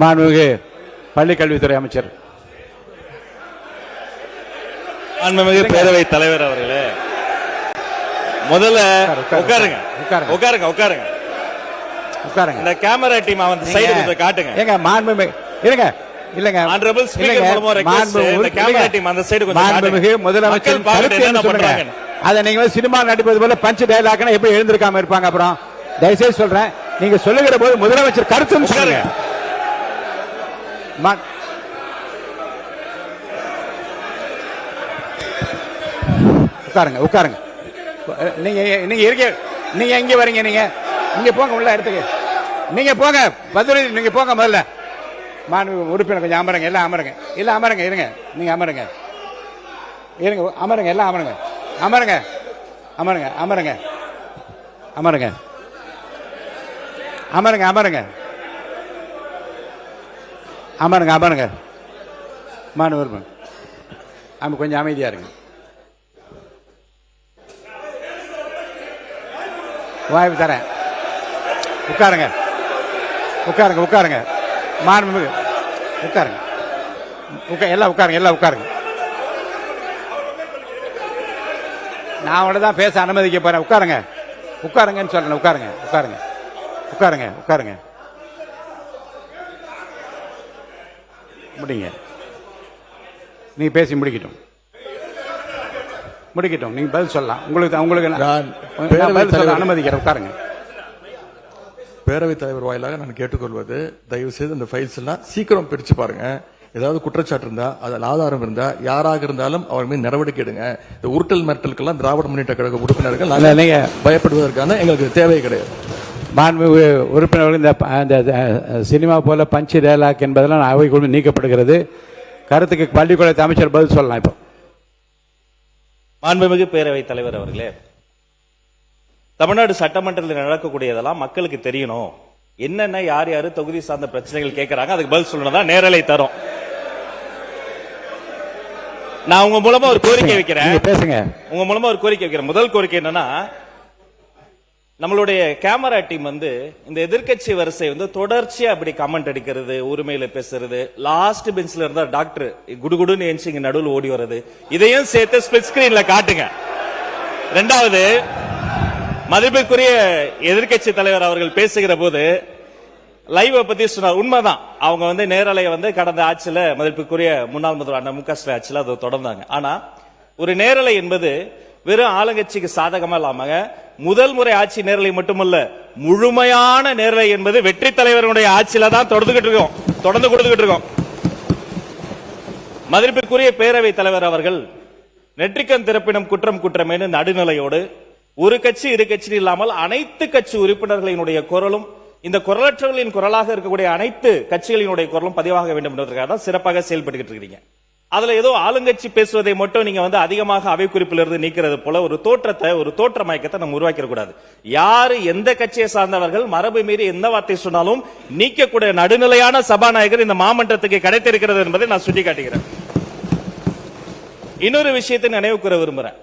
மாண்புமிகு பள்ளிக்கல்வித்துறை அமைச்சர். மாண்புமிகு பேரவைத் தலைவர் அவர்களே, முதல்ல உட்காருங்க உட்காருங்க உட்காருங்க உட்காருங்க. இந்த கேமரா டீம் அவன் சைடு கொஞ்சம் காட்டுங்க. ஏங்க மாண்புமிகு இருங்க. இல்லங்க ஆனரபிள் ஸ்பீக்கர் மூலமா ரெக்வெஸ்ட், இந்த கேமரா டீம் அந்த சைடு கொஞ்சம் காட்டுங்க. மாண்புமிகு முதலமைச்சர் கருத்து என்ன சொல்றாங்க? அத நீங்க சினிமா நடிப்பது போல பஞ்ச் டயலாக்னா எப்படி எழுந்திருக்காம இருப்பாங்க? அப்புறம் தயவுசெய்து சொல்றேன், நீங்க சொல்லுகிற போது முதலமைச்சர் கருத்துன்னு சொல்லுங்க. உட்காருங்க உட்காருங்க. நீங்க நீங்க இருக்க, நீங்க எங்க வரீங்க? நீங்க இங்க போங்க, உள்ள இடத்துக்கு நீங்க போங்க. பதில் நீங்க போங்க முதல்ல. மாண்பு உறுப்பினர் கொஞ்சம் அமருங்க, எல்லாம் அமருங்க, எல்லாம் அமருங்க. இருங்க, நீங்க அமருங்க, இருங்க, அமருங்க, எல்லாம் அமருங்க, அமருங்க, அமருங்க, அமருங்க, அமருங்க, அமருங்க, அமருங்க, அமருங்க, அமருங்க. மாண்பு உறுப்பினர் கொஞ்சம் அமைதியா இருங்க. வாய்ப்பு தரேன். உட்காருங்க உட்காருங்க உட்காருங்க. மாண்புமிகு உட்காருங்க, எல்லாம் உட்காருங்க, எல்லாம் உட்காருங்க. நான் உடனே தான் பேச அனுமதிக்க போறேன். உட்காருங்க உட்காருங்கன்னு சொல்றேன். உட்காருங்க உட்காருங்க உட்காருங்க உட்காருங்க. முடிங்க, நீங்க பேசி முடிக்கட்டும், முடிக்கட்டும். நீங்க பதில் சொல்லலாம். உங்களுக்கு நான் பதில் சொல்ல அனுமதிக்கிறேன். உட்காருங்க. பேரவைத் தலைவர் வாயிலாக நான் கேட்டுக்கொள்வது, தயவு செய்து இந்த ஃபைல்ஸ் எல்லாம் சீக்கிரம் பிரிச்சு பாருங்க. ஏதாவது குற்றச்சாட்டு இருந்தா, அதில் ஆதாரம் இருந்தா, யாராக இருந்தாலும் அவர் மீது நடவடிக்கை எடுங்க. இந்த உருட்டல் மிரட்டலுக்கெல்லாம் திராவிட முன்னேற்ற கழக உறுப்பினர்கள் பயப்படுவதற்கான எங்களுக்கு தேவை கிடையாது. மாண்புமிகு உறுப்பினர்கள் இந்த சினிமா போல பஞ்ச் டயலாக் என்பதெல்லாம் அவைக்குழு நீக்கப்படுகிறது. கருத்துக்கு பள்ளிக்கூடத்து அமைச்சர் பதில் சொல்லலாம். இப்போ மாண்புமிகு பேரவைத் தலைவர் அவர்களே, தமிழ்நாடு சட்டமன்றத்தில் நடக்கக்கூடியதெல்லாம் மக்களுக்கு தெரியணும். என்னென்ன யார் யாரு தொகுதி சார்ந்த பிரச்சனைகள் கேட்கறாங்க, அதுக்கு பதில் சொல்லணும். நேரலை தரும். நான் உங்க மூலமா ஒரு கோரிக்கை வைக்கிறேன். பேசுங்க. உங்க மூலமா ஒரு கோரிக்கை வைக்கிறேன். முதல் கோரிக்கை என்னன்னா, நம்மளுடைய கேமரா டீம் இந்த எதிர்க்கட்சி வரிசை தொடர்ச்சியா அப்படி கமெண்ட் அடிக்கிறது, உரிமையில பேசுறது, லாஸ்ட் பெஞ்ச்ல இருந்தா டாக்டர் குடுகுடுன்னு எஞ்சி இங்க நடுவில் ஓடி வர்றது, இதையும் சேர்த்து ஸ்பிளிட் ஸ்கிரீன்ல காட்டுங்க. இரண்டாவது, மதிப்புக்குரிய எதிர்க்கட்சி தலைவர் அவர்கள் பேசுகிற போது லைவ் பத்தி சொன்னார். உண்மைதான், அவங்க நேரலையை கடந்த ஆட்சியில மதிப்புக்குரிய முன்னாள் முதல்வர் அண்ணா மு க ஸ்டாலின் ஆட்சியில அதை தொடர்ந்தாங்க. ஆனா ஒரு நேரலை என்பது வெறும் ஆளுங்கட்சிக்கு சாதகமா இல்லாம முதல் முறை ஆட்சி நேரலை மட்டுமல்ல, முழுமையான நேரலை என்பது வெற்றி தலைவருடைய ஆட்சியில தான் தொடர்ந்து கொடுத்துக்கிட்டு இருக்கோம். மதிப்பிற்குரிய பேரவைத் தலைவர் அவர்கள் நெற்றிக்கண் திறப்பினும் குற்றம் குற்றமேனு நடுநிலையோடு ஒரு கட்சி இரு கட்சி இல்லாமல் அனைத்து கட்சி உறுப்பினர்களினுடைய குரலும், இந்த குரலற்றவர்களின் குரலாக இருக்கக்கூடிய அனைத்து கட்சிகளினுடைய குரலும் பதிவாக வேண்டும் என்பதற்காக தான் சிறப்பாக செயல்பட்டு இருக்கீங்க. அதுல ஏதோ ஆளுங்கட்சி பேசுவதை மட்டும் நீங்க அதிகமாக அவை குறிப்பிலிருந்து நீக்கிறது போல ஒரு தோற்ற மயக்கத்தை நம்ம உருவாக்கிட கூடாது. யாரு எந்த கட்சியை சார்ந்தவர்கள் மரபு மீறி எந்த வார்த்தை சொன்னாலும் நீக்கக்கூடிய நடுநிலையான சபாநாயகர் இந்த மாமன்றத்துக்கு கிடைத்திருக்கிறது என்பதை நான் சுட்டிக்காட்டுகிறேன். இன்னொரு விஷயத்தை நினைவு கூற விரும்புறேன்.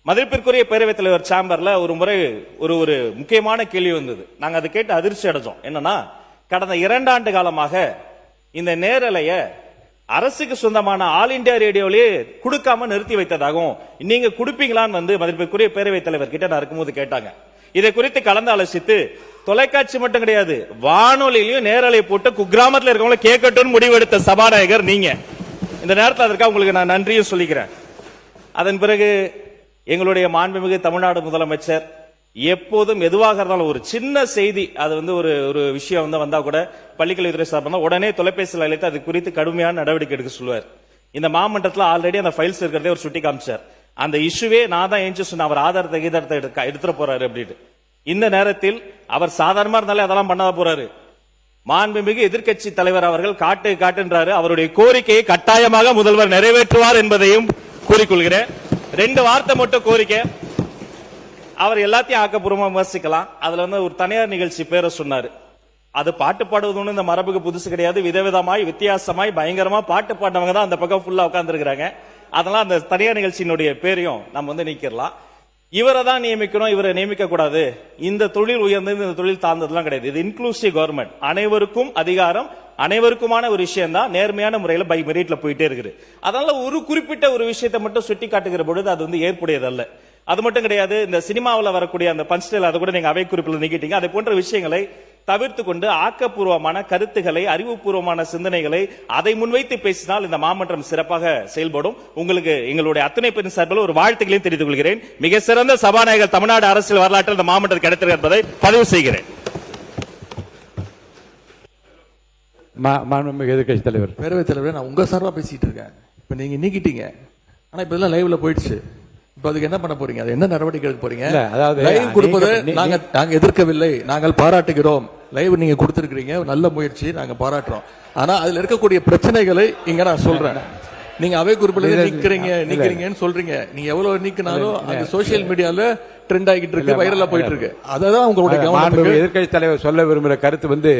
மதிப்பிற்குரிய பேரவைத் தலைவர் சேம்பர்ல ஒரு முறை ஒரு முக்கியமான கேள்வி வந்தது. நாங்க அதை கேட்டு அதிர்ச்சி அடைஞ்சோம். என்னன்னா, கடந்த 2 ஆண்டு காலமாக இந்த நேரலைய அரசுக்கு சொந்தமான ஆல் இண்டியா ரேடியோலயே கொடுக்காம நிறுத்தி வைத்ததாகவும், நீங்க கொடுப்பீங்களான்னு மதிப்பிற்குரிய பேரவைத் தலைவர் கிட்ட நான் இருக்கும்போது கேட்டாங்க. இதை குறித்து கலந்து ஆலோசித்து, தொலைக்காட்சி மட்டும் கிடையாது, வானொலியிலையும் நேரலை போட்டு குக்கிராமத்தில் இருக்கவங்களை கேட்கட்டும் முடிவெடுத்த சபாநாயகர் நீங்க. இந்த நேரத்தில் அதற்காக உங்களுக்கு நான் நன்றியும் சொல்லிக்கிறேன். அதன் பிறகு எங்களுடைய மாண்புமிகு தமிழ்நாடு முதலமைச்சர் எப்போதும் எதுவாக இருந்தாலும் ஒரு சின்ன செய்தி, அது ஒரு விஷயம் வந்தா கூட பள்ளிக்கல்வித்துறை சார்பாக உடனே தொலைபேசியில் அழைத்து அது குறித்து கடுமையான நடவடிக்கை எடுக்க சொல்லுவார். இந்த மாமன்றத்தில் ஆல்ரெடி அந்த ஃபைல்ஸ் இருக்கிறதே ஒரு சுட்டி காமிச்சார். அந்த இஷ்யூவே நான் தான் ஏஞ்சி சொன்ன, அவர் ஆதாரத்தை எடுத்துட்டு போறாரு அப்படின்னு. இந்த நேரத்தில் அவர் சாதாரணமா இருந்தாலே அதெல்லாம் பண்ணாத போறாரு. மாண்புமிகு எதிர்க்கட்சி தலைவர் அவர்கள் காட்டுன்றாரு. அவருடைய கோரிக்கையை கட்டாயமாக முதல்வர் நிறைவேற்றுவார் என்பதையும் கூறிக்கொள்கிறேன். 2 வார்த்தை மட்டும் கோரிக்கை. அவர் எல்லாத்தையும் ஆக்கப்பூர்வமா விமர்சிக்கலாம். அதுல ஒரு தனியார் நிகழ்ச்சி பேரை சொன்னாரு. அது பாட்டு பாடுவது இந்த மரபுக்கு புதுசு கிடையாது. விதவிதமாய் வித்தியாசமாய் பயங்கரமா பாட்டு பாடினவங்க தான் அந்த பக்கம் ஃபுல்லா உட்கார்ந்து இருக்கிறாங்க. அதெல்லாம் அந்த தனியார் நிகழ்ச்சியினுடைய பேரையும் நம்ம நீக்கிடலாம். இவரை தான் நியமிக்கணும், இவரை நியமிக்க கூடாது, இந்த தொழில் உயர்ந்தது, இந்த தொழில் தாழ்ந்ததுலாம் கிடையாது. இது இன்க்ளூசிவ் கவர்மெண்ட், அனைவருக்கும் அதிகாரம், அனைவருக்குமான ஒரு விஷயம் தான் நேர்மையான முறையில பை மெரிட்ல போயிட்டே இருக்குது. அதனால ஒரு குறிப்பிட்ட ஒரு விஷயத்தை மட்டும் சுட்டி காட்டுகிற பொழுது அது வந்து ஏற்புடையதல்ல. அது மட்டும் கிடையாது, இந்த சினிமாவில் வரக்கூடிய அந்த பஞ்ச் ஸ்டைல், அதை கூட நீங்க அவை குறிப்பில் நீக்கிட்டீங்க. அதை போன்ற விஷயங்களை தவிர்த்து கொண்டு ஆக்கப்பூர்வமான கருத்துக்களை, அறிவுபூர்வமான சிந்தனைகளை அதை முன்வைத்து பேசினால் இந்த மாமன்றம் சிறப்பாக செயல்படும். உங்களுக்கு எங்களுடைய அத்தனை பேரின் சார்பில் ஒரு வாழ்த்துக்களையும் தெரிவித்துக் கொள்கிறேன். மிக சிறந்த சபாநாயகர் தமிழ்நாடு அரசியல் வரலாற்றில் இந்த மாமன்றம் கிடைத்திருக்கிறது என்பதை பதிவு செய்கிறேன். மாண்புமிகு எதிர்க்கட்சி தலைவர். பேரவைத் தலைவர், நான் உங்க சார்பா பேசிட்டு இருக்கேன். இப்ப நீங்க நீக்கிட்டீங்க, ஆனா இப்ப இதெல்லாம் லைவ்ல போயிடுச்சு. இப்ப அதுக்கு என்ன பண்ண போறீங்க? அது என்ன நடவடிக்கை எடுக்க போறீங்க? அதாவது லைவ் கொடுப்பது நாங்க எதிர்க்கவில்லை, நாங்கள் பாராட்டுகிறோம். லைவ் நீங்க கொடுத்திருக்கீங்க, நல்ல முயற்சி, நாங்க பாராட்டுறோம். ஆனா அதுல இருக்கக்கூடிய பிரச்சனைகளை இங்க நான் சொல்றேன். நீங்க அவை குறிப்பில் நீக்கிறீங்கன்னு சொல்றீங்க. நீங்க எவ்வளவு நீக்கினாலும் அது சோசியல் மீடியால ட்ரெண்ட் ஆகிட்டு இருக்கு, வைரலா போயிட்டு இருக்கு. அதான் உங்களுடைய கவனம். எதிர்க்கட்சி தலைவர் சொல்ல விரும்புகிற கருத்து வந்து,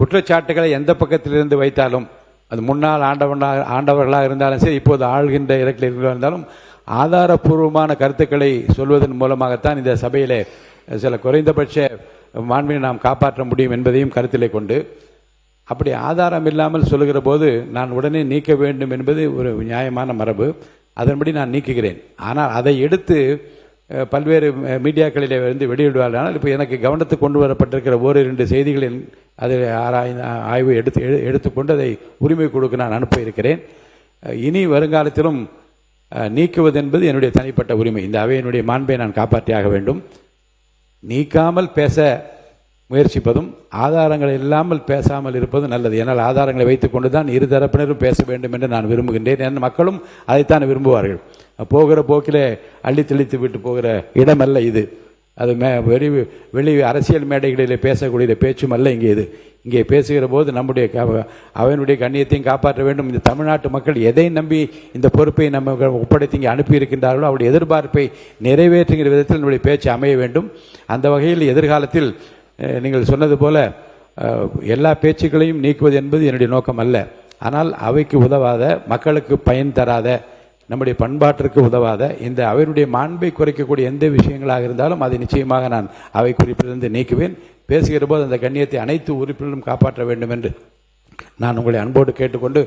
குற்றச்சாட்டுகளை எந்த பக்கத்திலிருந்து வைத்தாலும், அது முன்னாள் ஆண்டவர்களாக இருந்தாலும் சரி, இப்போது ஆள்கின்ற இடத்தில் இருந்தாலும், ஆதாரப்பூர்வமான கருத்துக்களை சொல்வதன் மூலமாகத்தான் இந்த சபையிலே சில குறைந்தபட்ச மாண்பினை நாம் காப்பாற்ற முடியும் என்பதையும் கருத்திலே கொண்டு, அப்படி ஆதாரம் இல்லாமல் சொல்லுகிற போது நான் உடனே நீக்க வேண்டும் என்பது ஒரு நியாயமான மரபு. அதன்படி நான் நீக்குகிறேன். ஆனால் அதை எடுத்து பல்வேறு மீடியாக்களிலே வந்து வெளியிடுவார்கள். ஆனால் இப்போ எனக்கு கவனத்துக்கு கொண்டு வரப்பட்டிருக்கிற ஓரிரண்டு செய்திகளின் அதை ஆய்வு எடுத்துக்கொண்டு அதை உரிமை கொடுக்க நான் அனுப்ப இருக்கிறேன். இனி வருங்காலத்திலும் நீக்குவது என்பது என்னுடைய தனிப்பட்ட உரிமை. இந்த அவையினுடைய மாண்பை நான் காப்பாற்றியாக வேண்டும். நீக்காமல் பேச முயற்சிப்பதும் ஆதாரங்கள் இல்லாமல் பேசாமல் இருப்பதும் நல்லது. ஏன்னால் ஆதாரங்களை வைத்துக் கொண்டுதான் இருதரப்பினரும் பேச வேண்டும் என்று நான் விரும்புகின்றேன். என் மக்களும் அதைத்தான் விரும்புவார்கள். போகிற போக்கிலே அள்ளி தெளித்து விட்டு போகிற இடமல்ல இது. அது வெளி அரசியல் மேடைகளில் பேசக்கூடிய பேச்சும் அல்ல இங்கே. இது இங்கே பேசுகிற போது நம்முடைய அவனுடைய கண்ணியத்தையும் காப்பாற்ற வேண்டும். இந்த தமிழ்நாட்டு மக்கள் எதை நம்பி இந்த பொறுப்பை நம்ம ஒப்படைத்து இங்கே அனுப்பியிருக்கின்றார்களோ அவருடைய எதிர்பார்ப்பை நிறைவேற்றுகிற விதத்தில் நம்முடைய பேச்சு அமைய வேண்டும். அந்த வகையில் எதிர்காலத்தில் நீங்கள் சொன்னது போல எல்லா பேச்சுக்களையும் நீக்குவது என்பது என்னுடைய நோக்கம் அல்ல. ஆனால் அவைக்கு உதவாத, மக்களுக்கு பயன் தராத, நம்முடைய பண்பாட்டிற்கு உதவாத, இந்த அவையினுடைய மாண்பை குறைக்கக்கூடிய எந்த விஷயங்களாக இருந்தாலும் அதை நிச்சயமாக நான் அவை குறிப்பிலிருந்து நீக்குவேன். பேசுகிற போது அந்த கண்ணியத்தை அனைத்து உறுப்பினரும் காப்பாற்ற வேண்டும் என்று நான் உங்களை அன்போடு கேட்டுக்கொண்டு,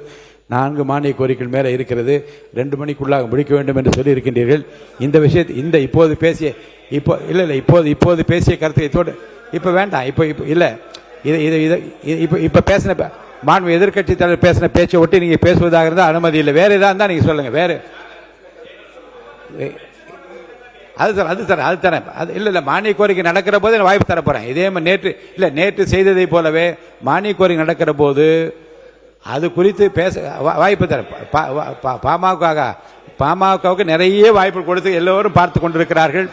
4 மானிய கோரிக்கைகள் மேலே இருக்கிறது, 2 மணிக்குள்ளாக முடிக்க வேண்டும் என்று சொல்லி இருக்கின்றீர்கள். இந்த விஷயத்தை இப்போது பேசிய இப்போது பேசிய கருத்தை இப்ப வேண்டாம். இப்போ இல்ல இப்ப பேசின மாண்பு எதிர்க்கட்சி தலைவர் பேசின பேச்சை ஒட்டி நீங்க பேசுவதாக இருந்தால் அனுமதி இல்லை. வேற ஏதா இருந்தா நீங்க சொல்லுங்க. வேற அது தரேன். அது இல்ல மானிய கோரிக்கை நடக்கிற போது நான் வாய்ப்பு தர போறேன். இதே மாதிரி நேற்று செய்ததை போலவே மானிய கோரிக்கை நடக்கிற போது அது குறித்து பேச வாய்ப்பு தரேன். பாமகவுக்கு நிறைய வாய்ப்பு கொடுத்து எல்லோரும் பார்த்து கொண்டிருக்கிறார்கள்.